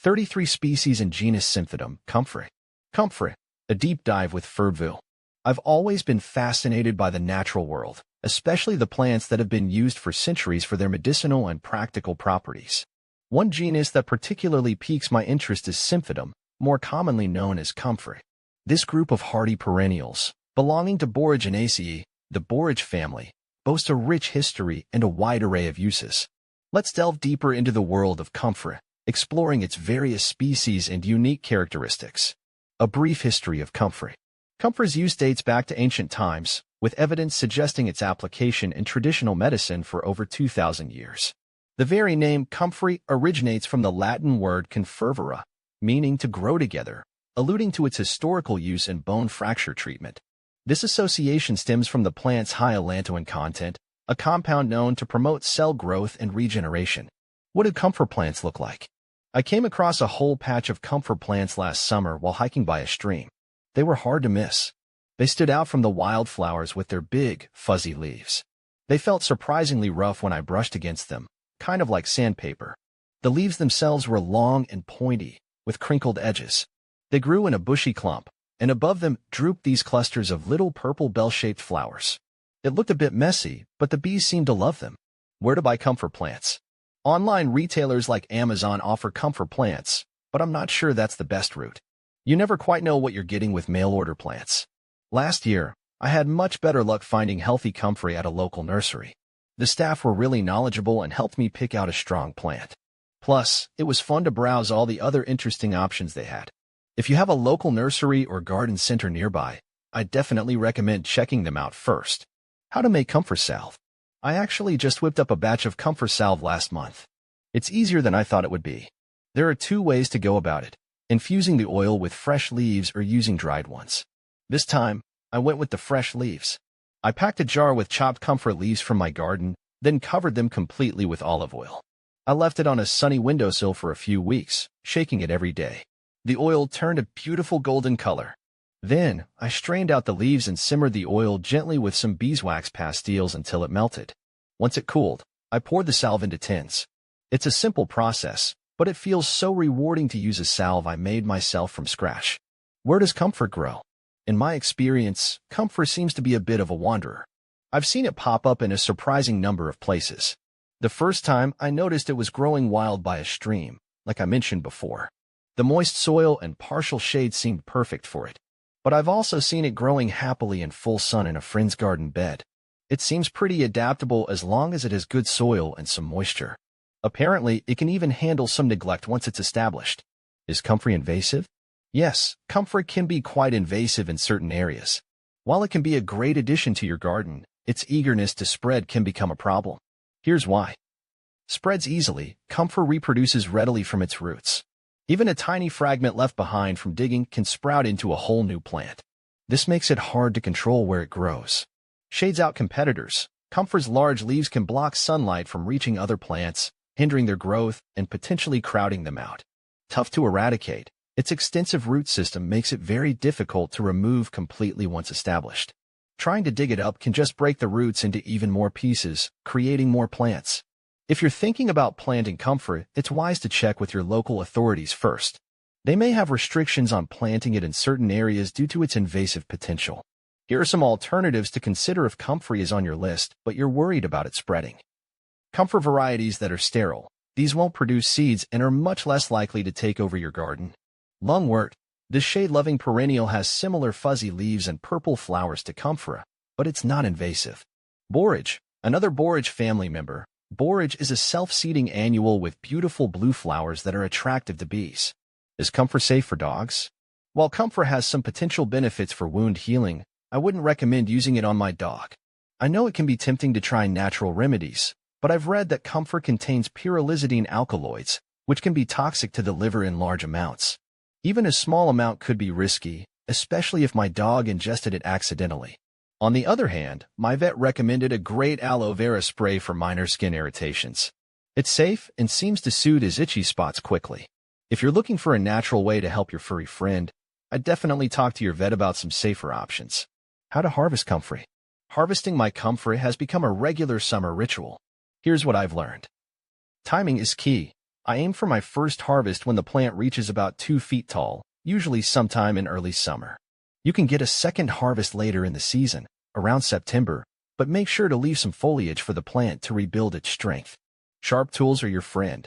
33 species in genus Symphytum, Comfrey. Comfrey, a deep dive with Ferville. I've always been fascinated by the natural world, especially the plants that have been used for centuries for their medicinal and practical properties. One genus that particularly piques my interest is Symphytum, more commonly known as Comfrey. This group of hardy perennials, belonging to Boraginaceae, the borage family, boasts a rich history and a wide array of uses. Let's delve deeper into the world of Comfrey, exploring its various species and unique characteristics. A brief history of Comfrey. Comfrey's use dates back to ancient times, with evidence suggesting its application in traditional medicine for over 2,000 years. The very name Comfrey originates from the Latin word confervere, meaning to grow together, alluding to its historical use in bone fracture treatment. This association stems from the plant's high allantoin content, a compound known to promote cell growth and regeneration. What do comfrey plants look like? I came across a whole patch of comfrey plants last summer while hiking by a stream. They were hard to miss. They stood out from the wildflowers with their big, fuzzy leaves. They felt surprisingly rough when I brushed against them, kind of like sandpaper. The leaves themselves were long and pointy, with crinkled edges. They grew in a bushy clump, and above them drooped these clusters of little purple bell-shaped flowers. It looked a bit messy, but the bees seemed to love them. Where to buy comfrey plants? Online retailers like Amazon offer comfrey plants, but I'm not sure that's the best route. You never quite know what you're getting with mail-order plants. Last year, I had much better luck finding healthy comfrey at a local nursery. The staff were really knowledgeable and helped me pick out a strong plant. Plus, it was fun to browse all the other interesting options they had. If you have a local nursery or garden center nearby, I definitely recommend checking them out first. How to make comfrey salve. I actually just whipped up a batch of comfrey salve last month. It's easier than I thought it would be. There are two ways to go about it: infusing the oil with fresh leaves or using dried ones. This time, I went with the fresh leaves. I packed a jar with chopped comfrey leaves from my garden, then covered them completely with olive oil. I left it on a sunny windowsill for a few weeks, shaking it every day. The oil turned a beautiful golden color. Then, I strained out the leaves and simmered the oil gently with some beeswax pastilles until it melted. Once it cooled, I poured the salve into tins. It's a simple process, but it feels so rewarding to use a salve I made myself from scratch. Where does comfrey grow? In my experience, comfrey seems to be a bit of a wanderer. I've seen it pop up in a surprising number of places. The first time, I noticed it was growing wild by a stream, like I mentioned before. The moist soil and partial shade seemed perfect for it. But I've also seen it growing happily in full sun in a friend's garden bed. It seems pretty adaptable as long as it has good soil and some moisture. Apparently, it can even handle some neglect once it's established. Is comfrey invasive? Yes, comfrey can be quite invasive in certain areas. While it can be a great addition to your garden, its eagerness to spread can become a problem. Here's why. Spreads easily, comfrey reproduces readily from its roots. Even a tiny fragment left behind from digging can sprout into a whole new plant. This makes it hard to control where it grows. Shades out competitors. Comfrey's large leaves can block sunlight from reaching other plants, hindering their growth and potentially crowding them out. Tough to eradicate, its extensive root system makes it very difficult to remove completely once established. Trying to dig it up can just break the roots into even more pieces, creating more plants. If you're thinking about planting comfrey, it's wise to check with your local authorities first. They may have restrictions on planting it in certain areas due to its invasive potential. Here are some alternatives to consider if comfrey is on your list, but you're worried about it spreading. Comfrey varieties that are sterile. These won't produce seeds and are much less likely to take over your garden. Lungwort. This shade-loving perennial has similar fuzzy leaves and purple flowers to comfrey, but it's not invasive. Borage. Another borage family member. Borage is a self-seeding annual with beautiful blue flowers that are attractive to bees. Is comfrey safe for dogs? While comfrey has some potential benefits for wound healing, I wouldn't recommend using it on my dog. I know it can be tempting to try natural remedies, but I've read that comfrey contains pyrrolizidine alkaloids, which can be toxic to the liver in large amounts. Even a small amount could be risky, especially if my dog ingested it accidentally. On the other hand, my vet recommended a great aloe vera spray for minor skin irritations. It's safe and seems to soothe his itchy spots quickly. If you're looking for a natural way to help your furry friend, I'd definitely talk to your vet about some safer options. How to harvest comfrey. Harvesting my comfrey has become a regular summer ritual. Here's what I've learned. Timing is key. I aim for my first harvest when the plant reaches about 2 feet tall, usually sometime in early summer. You can get a second harvest later in the season, around September, but make sure to leave some foliage for the plant to rebuild its strength. Sharp tools are your friend.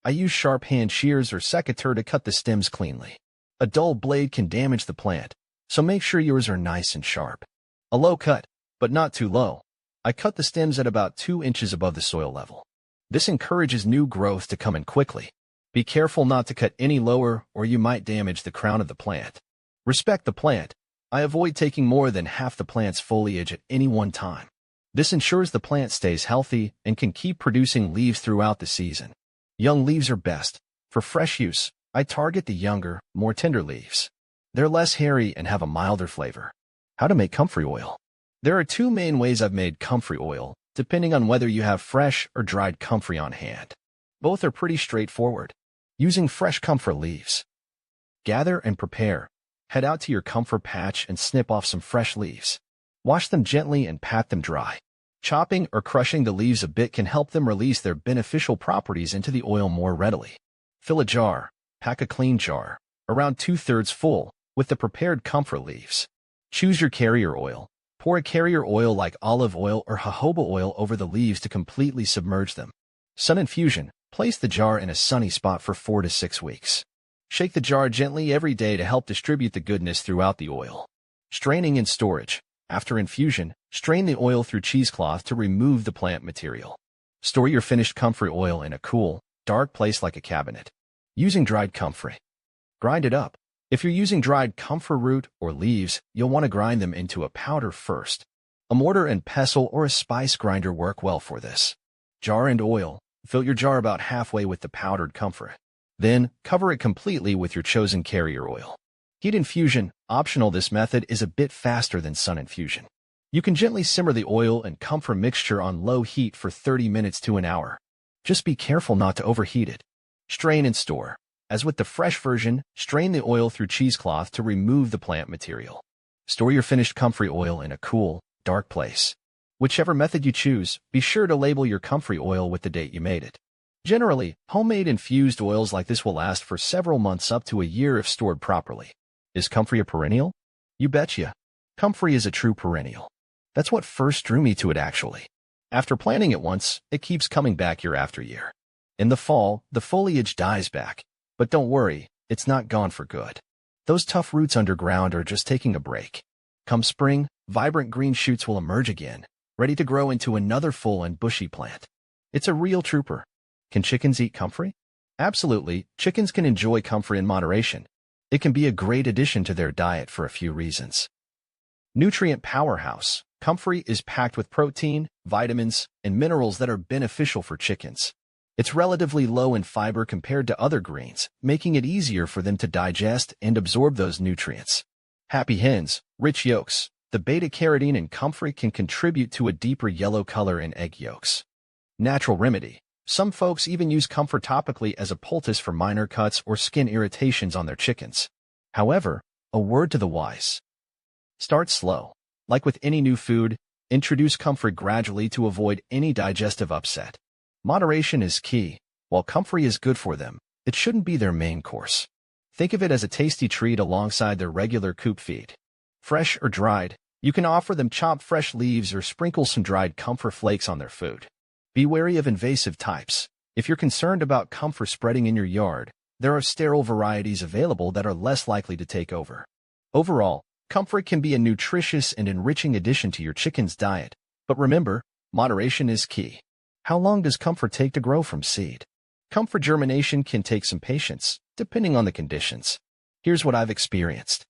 I use sharp hand shears or secateur to cut the stems cleanly. A dull blade can damage the plant, so make sure yours are nice and sharp. A low cut, but not too low. I cut the stems at about 2 inches above the soil level. This encourages new growth to come in quickly. Be careful not to cut any lower or you might damage the crown of the plant. Respect the plant. I avoid taking more than half the plant's foliage at any one time. This ensures the plant stays healthy and can keep producing leaves throughout the season. Young leaves are best. For fresh use, I target the younger, more tender leaves. They're less hairy and have a milder flavor. How to make comfrey oil. There are 2 main ways I've made comfrey oil, depending on whether you have fresh or dried comfrey on hand. Both are pretty straightforward. Using fresh comfrey leaves. Gather and prepare. Head out to your comfrey patch and snip off some fresh leaves. Wash them gently and pat them dry. Chopping or crushing the leaves a bit can help them release their beneficial properties into the oil more readily. Fill a jar. Pack a clean jar, around 2/3 full, with the prepared comfrey leaves. Choose your carrier oil. Pour a carrier oil like olive oil or jojoba oil over the leaves to completely submerge them. Sun infusion. Place the jar in a sunny spot for 4 to 6 weeks. Shake the jar gently every day to help distribute the goodness throughout the oil. Straining and storage. After infusion, strain the oil through cheesecloth to remove the plant material. Store your finished comfrey oil in a cool, dark place like a cabinet. Using dried comfrey. Grind it up. If you're using dried comfrey root or leaves, you'll want to grind them into a powder first. A mortar and pestle or a spice grinder work well for this. Jar and oil. Fill your jar about halfway with the powdered comfrey. Then, cover it completely with your chosen carrier oil. Heat infusion. Optional, this method is a bit faster than sun infusion. You can gently simmer the oil and comfrey mixture on low heat for 30 minutes to an hour. Just be careful not to overheat it. Strain and store. As with the fresh version, strain the oil through cheesecloth to remove the plant material. Store your finished comfrey oil in a cool, dark place. Whichever method you choose, be sure to label your comfrey oil with the date you made it. Generally, homemade infused oils like this will last for several months up to a year if stored properly. Is comfrey a perennial? You betcha. Comfrey is a true perennial. That's what first drew me to it actually. After planting it once, it keeps coming back year after year. In the fall, the foliage dies back. But don't worry, it's not gone for good. Those tough roots underground are just taking a break. Come spring, vibrant green shoots will emerge again, ready to grow into another full and bushy plant. It's a real trooper. Can chickens eat comfrey? Absolutely, chickens can enjoy comfrey in moderation. It can be a great addition to their diet for a few reasons. Nutrient powerhouse. Comfrey is packed with protein, vitamins, and minerals that are beneficial for chickens. It's relatively low in fiber compared to other greens, making it easier for them to digest and absorb those nutrients. Happy hens, rich yolks. The beta-carotene in comfrey can contribute to a deeper yellow color in egg yolks. Natural remedy. Some folks even use comfrey topically as a poultice for minor cuts or skin irritations on their chickens. However, a word to the wise. Start slow. Like with any new food, introduce comfrey gradually to avoid any digestive upset. Moderation is key. While comfrey is good for them, it shouldn't be their main course. Think of it as a tasty treat alongside their regular coop feed. Fresh or dried, you can offer them chopped fresh leaves or sprinkle some dried comfrey flakes on their food. Be wary of invasive types. If you're concerned about comfrey spreading in your yard, there are sterile varieties available that are less likely to take over. Overall, comfrey can be a nutritious and enriching addition to your chicken's diet, but remember, moderation is key. How long does comfrey take to grow from seed? Comfrey germination can take some patience, depending on the conditions. Here's what I've experienced.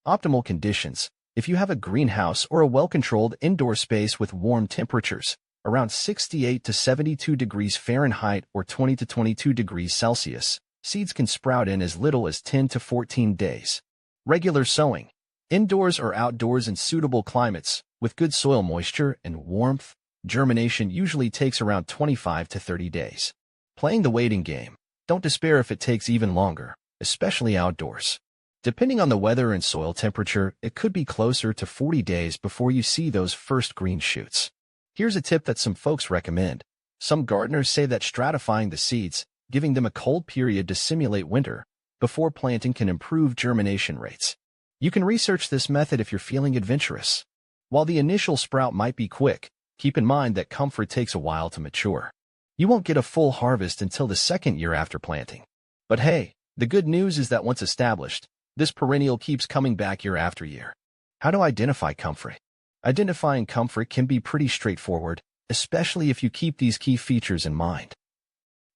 Optimal conditions. If you have a greenhouse or a well-controlled indoor space with warm temperatures, around 68 to 72 degrees Fahrenheit or 20 to 22 degrees Celsius, seeds can sprout in as little as 10 to 14 days. Regular sowing. Indoors or outdoors in suitable climates, with good soil moisture and warmth, germination usually takes around 25 to 30 days. Playing the waiting game. Don't despair if it takes even longer, especially outdoors. Depending on the weather and soil temperature, it could be closer to 40 days before you see those first green shoots. Here's a tip that some folks recommend. Some gardeners say that stratifying the seeds, giving them a cold period to simulate winter before planting can improve germination rates. You can research this method if you're feeling adventurous. While the initial sprout might be quick, keep in mind that Comfrey takes a while to mature. You won't get a full harvest until the second year after planting. But hey, the good news is that once established, this perennial keeps coming back year after year. How to identify Comfrey? Identifying Comfrey can be pretty straightforward, especially if you keep these key features in mind.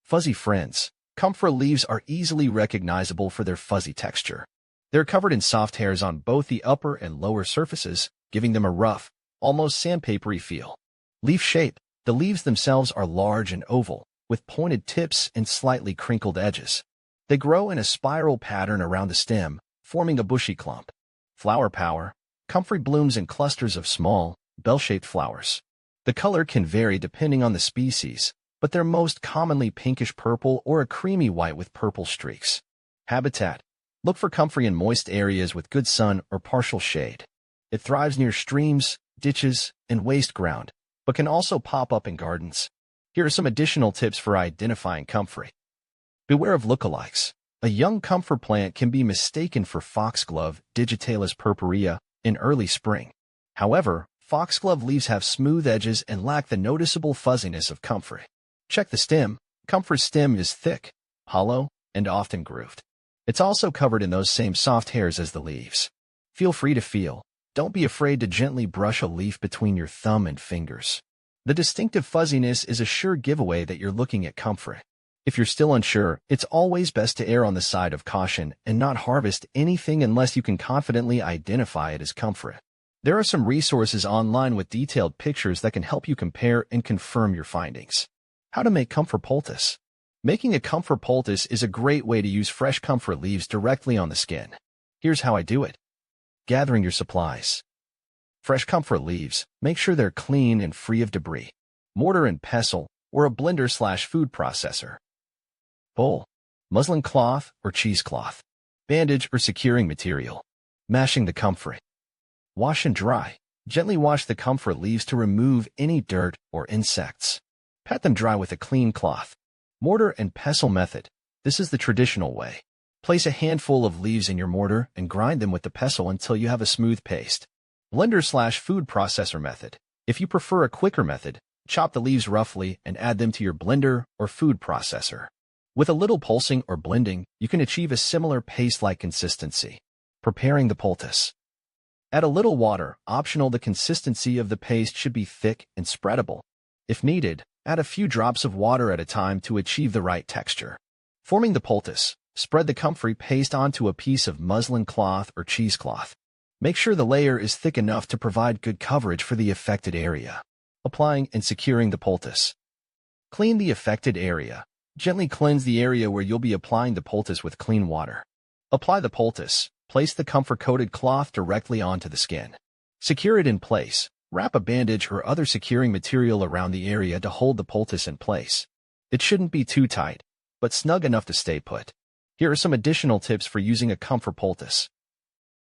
Fuzzy friends. Comfrey leaves are easily recognizable for their fuzzy texture. They're covered in soft hairs on both the upper and lower surfaces, giving them a rough, almost sandpapery feel. Leaf shape. The leaves themselves are large and oval, with pointed tips and slightly crinkled edges. They grow in a spiral pattern around the stem, forming a bushy clump. Flower power. Comfrey blooms in clusters of small, bell-shaped flowers. The color can vary depending on the species, but they're most commonly pinkish-purple or a creamy white with purple streaks. Habitat. Look for Comfrey in moist areas with good sun or partial shade. It thrives near streams, ditches, and waste ground, but can also pop up in gardens. Here are some additional tips for identifying Comfrey. Beware of lookalikes. A young Comfrey plant can be mistaken for foxglove, Digitalis purpurea, in early spring. However, foxglove leaves have smooth edges and lack the noticeable fuzziness of Comfrey. Check the stem. Comfrey's stem is thick, hollow, and often grooved. It's also covered in those same soft hairs as the leaves. Feel free to feel. Don't be afraid to gently brush a leaf between your thumb and fingers. The distinctive fuzziness is a sure giveaway that you're looking at Comfrey. If you're still unsure, it's always best to err on the side of caution and not harvest anything unless you can confidently identify it as Comfrey. There are some resources online with detailed pictures that can help you compare and confirm your findings. How to make Comfrey poultice. Making a Comfrey poultice is a great way to use fresh Comfrey leaves directly on the skin. Here's how I do it. Gathering your supplies. Fresh Comfrey leaves, make sure they're clean and free of debris. Mortar and pestle, or a blender/food processor. Bowl. Muslin cloth or cheesecloth. Bandage or securing material. Mashing the Comfrey. Wash and dry. Gently wash the Comfrey leaves to remove any dirt or insects. Pat them dry with a clean cloth. Mortar and pestle method. This is the traditional way. Place a handful of leaves in your mortar and grind them with the pestle until you have a smooth paste. Blender/food processor method. If you prefer a quicker method, chop the leaves roughly and add them to your blender or food processor. With a little pulsing or blending, you can achieve a similar paste-like consistency. Preparing the poultice. Add a little water, optional. The consistency of the paste should be thick and spreadable. If needed, add a few drops of water at a time to achieve the right texture. Forming the poultice. Spread the Comfrey paste onto a piece of muslin cloth or cheesecloth. Make sure the layer is thick enough to provide good coverage for the affected area. Applying and securing the poultice. Clean the affected area. Gently cleanse the area where you'll be applying the poultice with clean water. Apply the poultice. Place the Comfrey-coated cloth directly onto the skin. Secure it in place. Wrap a bandage or other securing material around the area to hold the poultice in place. It shouldn't be too tight, but snug enough to stay put. Here are some additional tips for using a Comfrey poultice.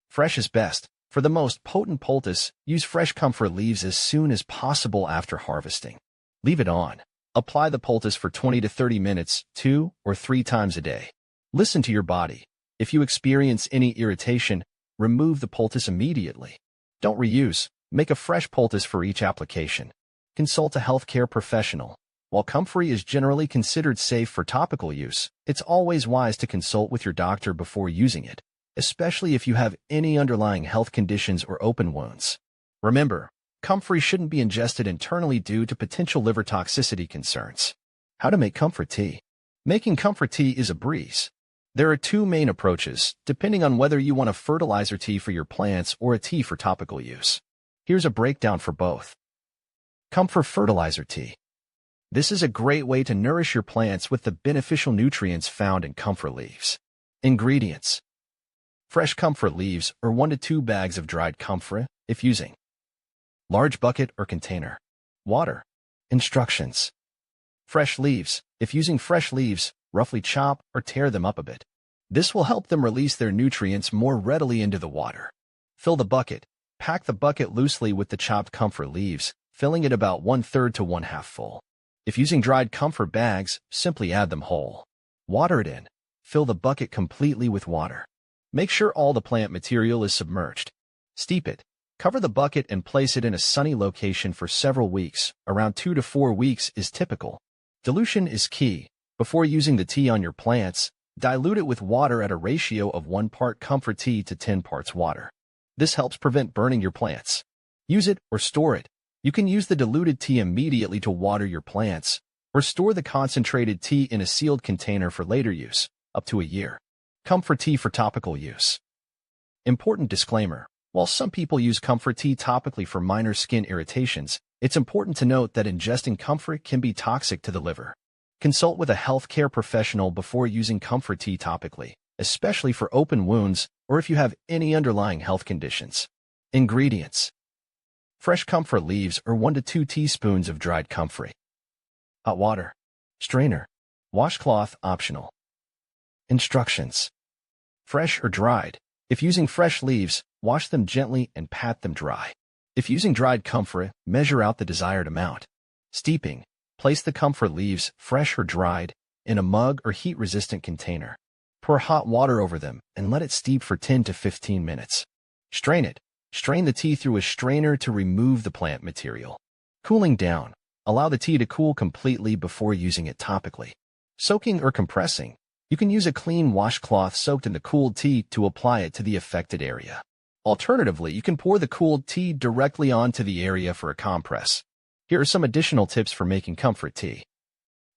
Fresh is best. For the most potent poultice, use fresh Comfrey leaves as soon as possible after harvesting. Leave it on. Apply the poultice for 20 to 30 minutes, 2 or 3 times a day. Listen to your body. If you experience any irritation, remove the poultice immediately. Don't reuse. Make a fresh poultice for each application. Consult a healthcare professional. While Comfrey is generally considered safe for topical use, it's always wise to consult with your doctor before using it, especially if you have any underlying health conditions or open wounds. Remember, Comfrey shouldn't be ingested internally due to potential liver toxicity concerns. How to make Comfrey tea. Making Comfrey tea is a breeze. There are 2 main approaches, depending on whether you want a fertilizer tea for your plants or a tea for topical use. Here's a breakdown for both. Comfrey fertilizer tea. This is a great way to nourish your plants with the beneficial nutrients found in Comfrey leaves. Ingredients. Fresh Comfrey leaves or 1 to 2 bags of dried Comfrey, if using. Large bucket or container. Water. Instructions. Fresh leaves. If using fresh leaves, roughly chop or tear them up a bit. This will help them release their nutrients more readily into the water. Fill the bucket. Pack the bucket loosely with the chopped Comfrey leaves, filling it about 1/3 to 1/2 full. If using dried Comfrey bags, simply add them whole. Water it in. Fill the bucket completely with water. Make sure all the plant material is submerged. Steep it. Cover the bucket and place it in a sunny location for several weeks. Around 2 to 4 weeks is typical. Dilution is key. Before using the tea on your plants, dilute it with water at a ratio of 1 part Comfrey tea to 10 parts water. This helps prevent burning your plants. Use it or store it. You can use the diluted tea immediately to water your plants, or store the concentrated tea in a sealed container for later use, up to a year. Comfrey tea for topical use. Important disclaimer. While some people use Comfrey tea topically for minor skin irritations, it's important to note that ingesting Comfrey can be toxic to the liver. Consult with a healthcare professional before using Comfrey tea topically, especially for open wounds or if you have any underlying health conditions. Ingredients. Fresh Comfrey leaves or 1 to 2 teaspoons of dried Comfrey. Hot water. Strainer. Washcloth optional. Instructions. Fresh or dried. If using fresh leaves, wash them gently and pat them dry. If using dried Comfrey, measure out the desired amount. Steeping. Place the Comfrey leaves, fresh or dried, in a mug or heat-resistant container. Pour hot water over them and let it steep for 10 to 15 minutes. Strain it. Strain the tea through a strainer to remove the plant material. Cooling down. Allow the tea to cool completely before using it topically. Soaking or compressing. You can use a clean washcloth soaked in the cooled tea to apply it to the affected area. Alternatively, you can pour the cooled tea directly onto the area for a compress. Here are some additional tips for making Comfrey tea.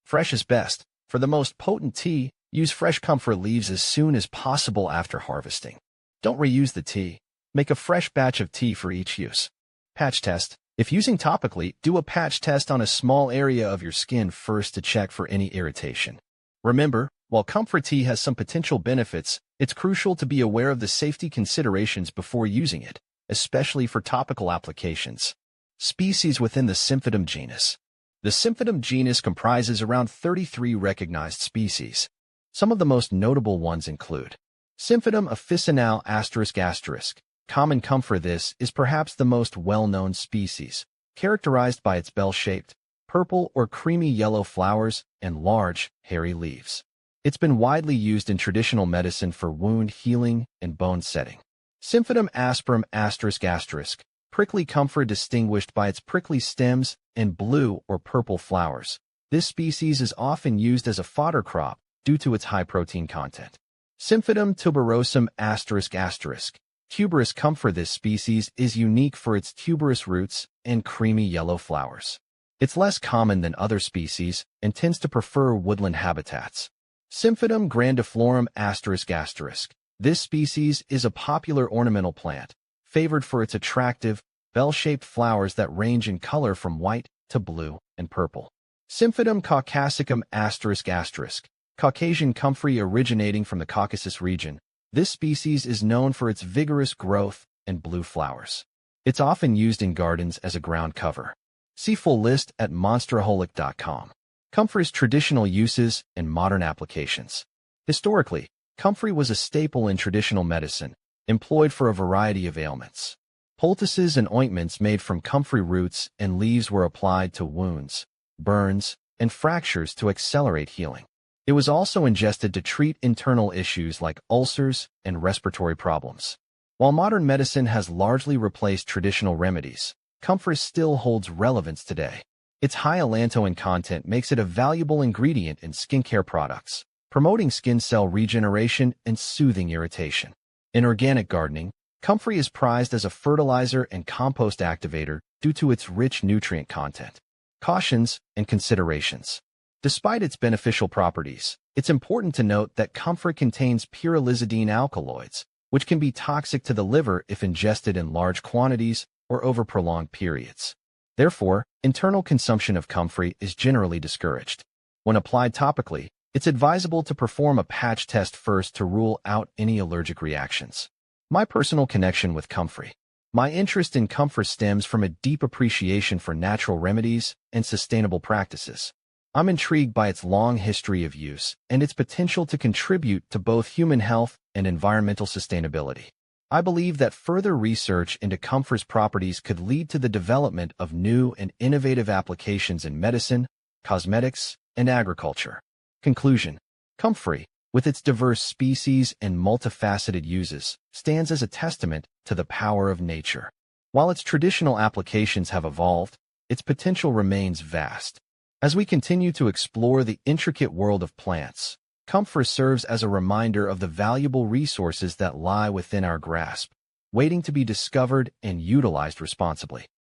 Fresh is best. For the most potent tea, use fresh Comfrey leaves as soon as possible after harvesting. Don't reuse the tea. Make a fresh batch of tea for each use. Patch test. If using topically, do a patch test on a small area of your skin first to check for any irritation. Remember, while Comfrey tea has some potential benefits, it's crucial to be aware of the safety considerations before using it, especially for topical applications. Species within the Symphytum genus. The Symphytum genus comprises around 33 recognized species. Some of the most notable ones include Symphytum officinale ***. Common Comfrey. This is perhaps the most well-known species, characterized by its bell-shaped, purple or creamy yellow flowers and large, hairy leaves. It's been widely used in traditional medicine for wound healing and bone setting. Symphytum asperum ***. Prickly Comfrey, distinguished by its prickly stems and blue or purple flowers. This species is often used as a fodder crop due to its high protein content. Symphytum tuberosum ***. Tuberous Comfrey. This species is unique for its tuberous roots and creamy yellow flowers. It's less common than other species and tends to prefer woodland habitats. Symphytum grandiflorum ***. This species is a popular ornamental plant, favored for its attractive, bell-shaped flowers that range in color from white to blue and purple. Symphytum caucasicum ***. Caucasian Comfrey, originating from the Caucasus region. This species is known for its vigorous growth and blue flowers. It's often used in gardens as a ground cover. See full list at monsteraholic.com. Comfrey's traditional uses and modern applications. Historically, Comfrey was a staple in traditional medicine, employed for a variety of ailments. Poultices and ointments made from Comfrey roots and leaves were applied to wounds, burns, and fractures to accelerate healing. It was also ingested to treat internal issues like ulcers and respiratory problems. While modern medicine has largely replaced traditional remedies, Comfrey still holds relevance today. Its high allantoin content makes it a valuable ingredient in skincare products, promoting skin cell regeneration and soothing irritation. In organic gardening, Comfrey is prized as a fertilizer and compost activator due to its rich nutrient content. Cautions and considerations. Despite its beneficial properties, it's important to note that Comfrey contains pyrrolizidine alkaloids, which can be toxic to the liver if ingested in large quantities or over prolonged periods. Therefore, internal consumption of Comfrey is generally discouraged. When applied topically, it's advisable to perform a patch test first to rule out any allergic reactions. My personal connection with Comfrey. My interest in Comfrey stems from a deep appreciation for natural remedies and sustainable practices. I'm intrigued by its long history of use and its potential to contribute to both human health and environmental sustainability. I believe that further research into Comfrey's properties could lead to the development of new and innovative applications in medicine, cosmetics, and agriculture. Conclusion. Comfrey, with its diverse species and multifaceted uses, stands as a testament to the power of nature. While its traditional applications have evolved, its potential remains vast. As we continue to explore the intricate world of plants, Comfrey serves as a reminder of the valuable resources that lie within our grasp, waiting to be discovered and utilized responsibly.